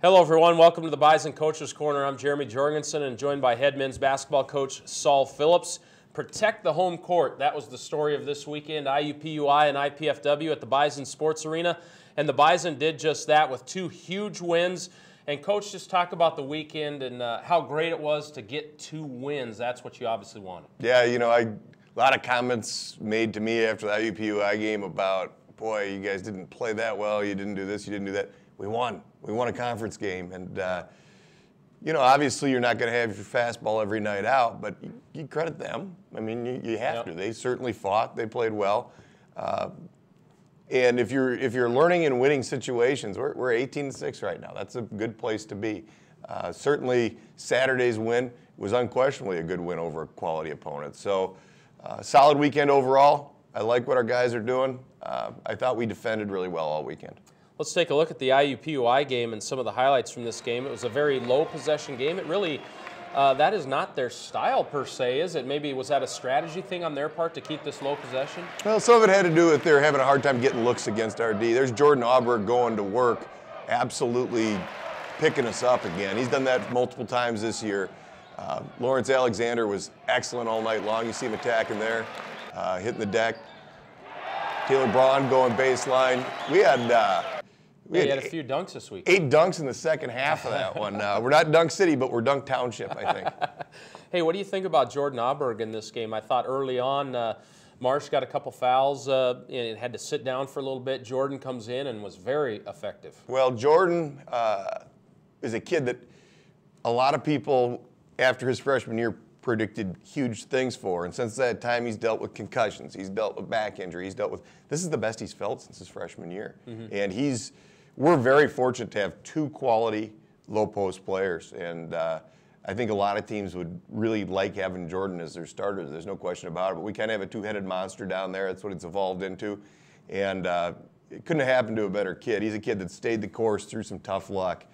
Hello everyone, welcome to the Bison Coaches Corner. I'm Jeremy Jorgensen and joined by head men's basketball coach Saul Phillips. Protect the home court. That was the story of this weekend, IUPUI and IPFW at the Bison Sports Arena. And the Bison did just that with two huge wins. And Coach, just talk about the weekend and how great it was to get two wins. That's what you obviously wanted. Yeah, you know, a lot of comments made to me after the IUPUI game about, boy, you guys didn't play that well, you didn't do this, you didn't do that. We won. We won a conference game. And, you know, obviously you're not going to have your fastball every night out, but you credit them. I mean, you have to. They certainly fought. They played well. And if you're learning and winning situations, we're 18-6 right now. That's a good place to be. Certainly Saturday's win was unquestionably a good win over a quality opponent. So solid weekend overall. I like what our guys are doing. I thought we defended really well all weekend. Let's take a look at the IUPUI game and some of the highlights from this game. It was a very low possession game. It really, that is not their style per se, is it? Maybe was that a strategy thing on their part to keep this low possession? Well, some of it had to do with they're having a hard time getting looks against our D. There's Jordan Auberg going to work, absolutely picking us up again. He's done that multiple times this year. Lawrence Alexander was excellent all night long. You see him attacking there, hitting the deck. Taylor Braun going baseline. We had a few dunks this week. 8 dunks in the second half of that one. We're not Dunk City, but we're Dunk Township, I think. Hey, what do you think about Jordan Auberg in this game? I thought early on Marsh got a couple fouls and had to sit down for a little bit. Jordan comes in and was very effective. Well, Jordan is a kid that a lot of people, after his freshman year, predicted huge things for. And since that time, he's dealt with concussions. He's dealt with back injury. He's dealt with, this is the best he's felt since his freshman year. And we're very fortunate to have two quality low post players. And I think a lot of teams would really like having Jordan as their starter. There's no question about it. But we kind of have a two-headed monster down there. That's what it's evolved into. And it couldn't have happened to a better kid. He's a kid that stayed the course through some tough luck.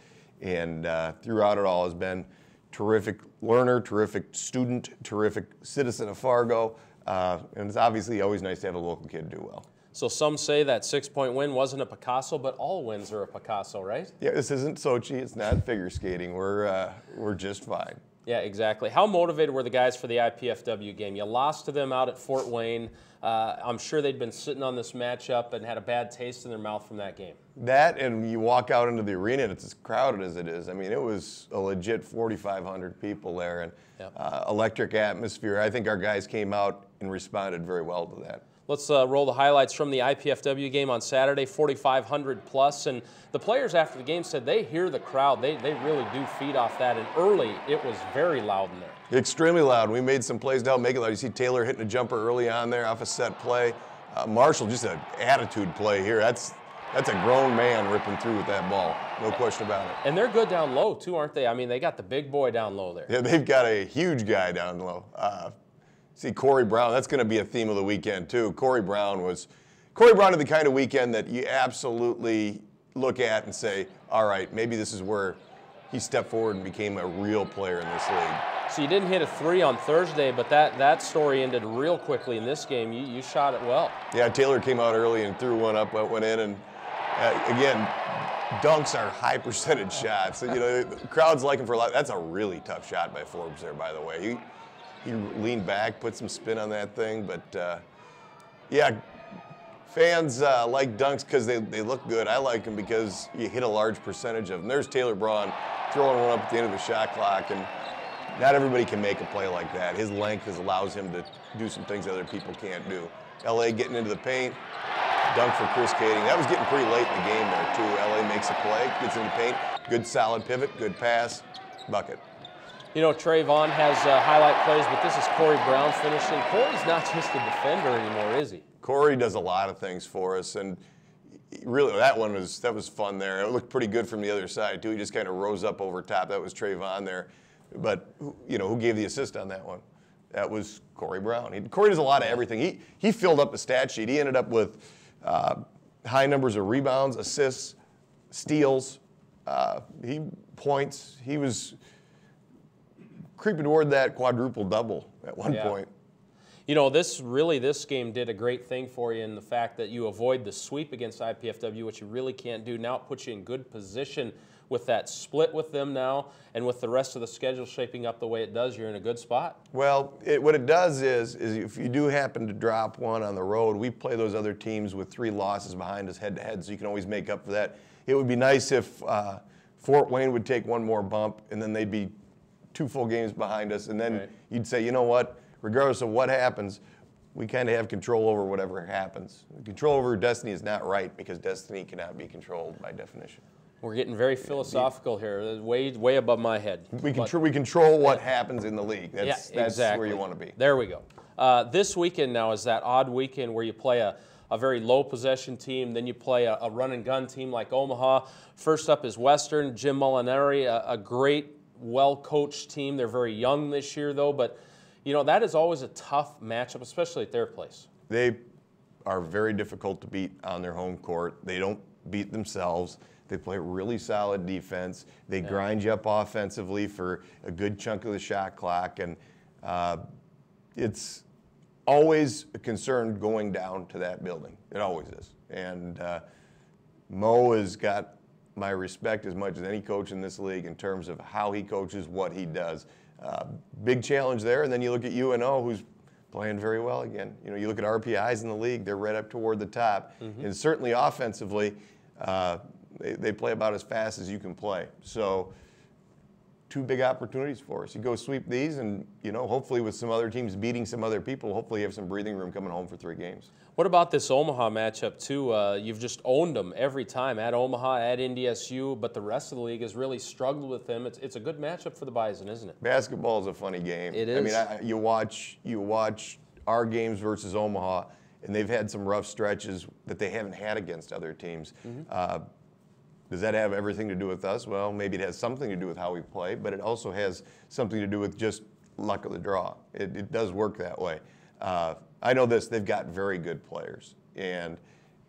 And throughout it all has been terrific learner, terrific student, terrific citizen of Fargo. And it's obviously always nice to have a local kid do well. So some say that 6-point win wasn't a Picasso, but all wins are a Picasso, right? Yeah, this isn't Sochi. It's not figure skating. We're just fine. Yeah, exactly. How motivated were the guys for the IPFW game? You lost to them out at Fort Wayne. I'm sure they'd been sitting on this matchup and had a bad taste in their mouth from that game. That, and you walk out into the arena and it's as crowded as it is. I mean, it was a legit 4,500 people there and electric atmosphere. I think our guys came out and responded very well to that. Let's roll the highlights from the IPFW game on Saturday, 4,500 plus. And the players after the game said they hear the crowd. They really do feed off that. And early, it was very loud in there. Extremely loud. We made some plays to help make it loud. You see Taylor hitting a jumper early on there off a set play. Marshall, just an attitude play here. That's a grown man ripping through with that ball. No question about it. And they're good down low, too, aren't they? I mean, they got the big boy down low there. Yeah, they've got a huge guy down low. See, Corey Brown, that's going to be a theme of the weekend, too. Corey Brown is the kind of weekend that you absolutely look at and say, all right, maybe this is where he stepped forward and became a real player in this league. So you didn't hit a 3 on Thursday, but that story ended real quickly in this game. You shot it well. Yeah, Taylor came out early and threw one up, went in, and again, dunks are high percentage shots. You know, the crowd's like him for a lot. That's a really tough shot by Forbes there, by the way. He leaned back, put some spin on that thing, but yeah, fans like dunks because they look good. I like them because you hit a large percentage of them. There's Taylor Braun throwing one up at the end of the shot clock, and not everybody can make a play like that. His length allows him to do some things other people can't do. LA getting into the paint, dunk for Chris Kading. That was getting pretty late in the game there too. LA makes a play, gets into the paint, good solid pivot, good pass, bucket. You know, Trayvon has highlight plays, but this is Corey Brown finishing. Corey's not just a defender anymore, is he? Corey does a lot of things for us, and really that was fun there. It looked pretty good from the other side too. He just kind of rose up over top. That was Trayvon there, but you know who gave the assist on that one? That was Corey Brown. Corey does a lot of everything. He filled up the stat sheet. He ended up with high numbers of rebounds, assists, steals, points. He was creeping toward that quadruple double at one point. You know, this game did a great thing for you in the fact that you avoid the sweep against IPFW, which you really can't do. Now it puts you in good position with that split with them now and with the rest of the schedule shaping up the way it does, you're in a good spot. Well, what it does is if you do happen to drop one on the road, we play those other teams with 3 losses behind us head-to-head, so you can always make up for that. It would be nice if Fort Wayne would take one more bump, and then they'd be 2 full games behind us, and then you'd say, you know what, regardless of what happens, we kind of have control over whatever happens. Control over destiny is not right because destiny cannot be controlled by definition. We're getting very philosophical here, way above my head. We control what happens in the league. That's exactly where you want to be. There we go. This weekend now is that odd weekend where you play a very low possession team, then you play a run and gun team like Omaha. First up is Western, Jim Molinari, a great, well-coached team. They're very young this year though, but you know, that is always a tough matchup, especially at their place. They are very difficult to beat on their home court. They don't beat themselves. They play really solid defense. They grind you up offensively for a good chunk of the shot clock, and it's always a concern going down to that building. It always is. And Mo has got my respect as much as any coach in this league in terms of how he coaches, what he does. Big challenge there, and then you look at UNO, who's playing very well again. You know, you look at RPIs in the league; they're right up toward the top, and certainly offensively, they play about as fast as you can play. So, 2 big opportunities for us. You go sweep these, and you know, hopefully with some other teams beating some other people, hopefully you have some breathing room coming home for 3 games. What about this Omaha matchup too? You've just owned them every time at Omaha, at NDSU, but the rest of the league has really struggled with them. It's a good matchup for the Bison, isn't it? Basketball is a funny game. It is. I mean, you watch our games versus Omaha, and they've had some rough stretches that they haven't had against other teams. Does that have everything to do with us? Well, maybe it has something to do with how we play, but it also has something to do with just luck of the draw. It does work that way. I know this, they've got very good players, and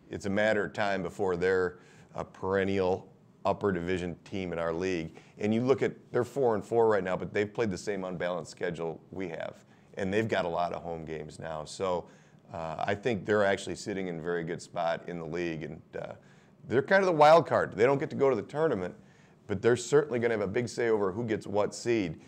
it's a matter of time before they're a perennial upper division team in our league. And you look at, they're 4-4 right now, but they've played the same unbalanced schedule we have, and they've got a lot of home games now. So I think they're actually sitting in a very good spot in the league, and they're kind of the wild card. They don't get to go to the tournament, but they're certainly going to have a big say over who gets what seed.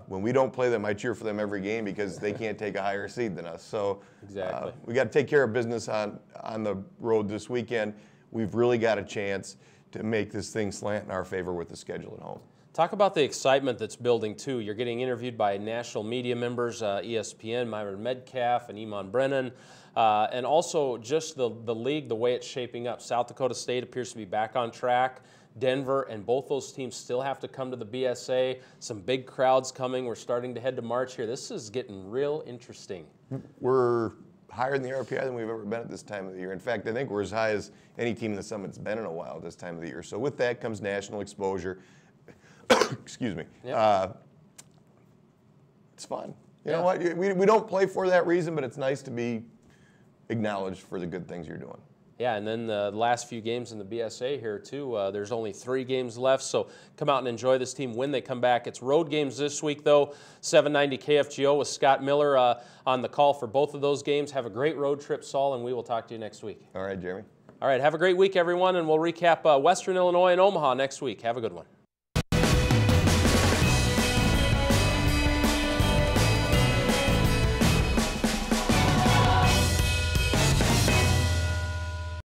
When we don't play them, I cheer for them every game because they can't take a higher seed than us. So exactly. We got to take care of business on the road this weekend. We've really got a chance to make this thing slant in our favor with the schedule at home. Talk about the excitement that's building too. You're getting interviewed by national media members, ESPN, Myron Metcalf, and Iman Brennan, and also just the league, the way it's shaping up. South Dakota State appears to be back on track. Denver and both those teams still have to come to the BSA. Some big crowds coming. We're starting to head to March here. This is getting real interesting. We're higher in the RPI than we've ever been at this time of the year. In fact, I think we're as high as any team in the Summit's been in a while this time of the year. So with that comes national exposure. Excuse me. Yep. It's fun. You know what? We don't play for that reason, but it's nice to be acknowledged for the good things you're doing. Yeah, and then the last few games in the BSA here, too. There's only 3 games left, so come out and enjoy this team when they come back. It's road games this week, though. 790 KFGO with Scott Miller on the call for both of those games. Have a great road trip, Saul, and we will talk to you next week. All right, Jeremy. All right, have a great week, everyone, and we'll recap Western Illinois and Omaha next week. Have a good one.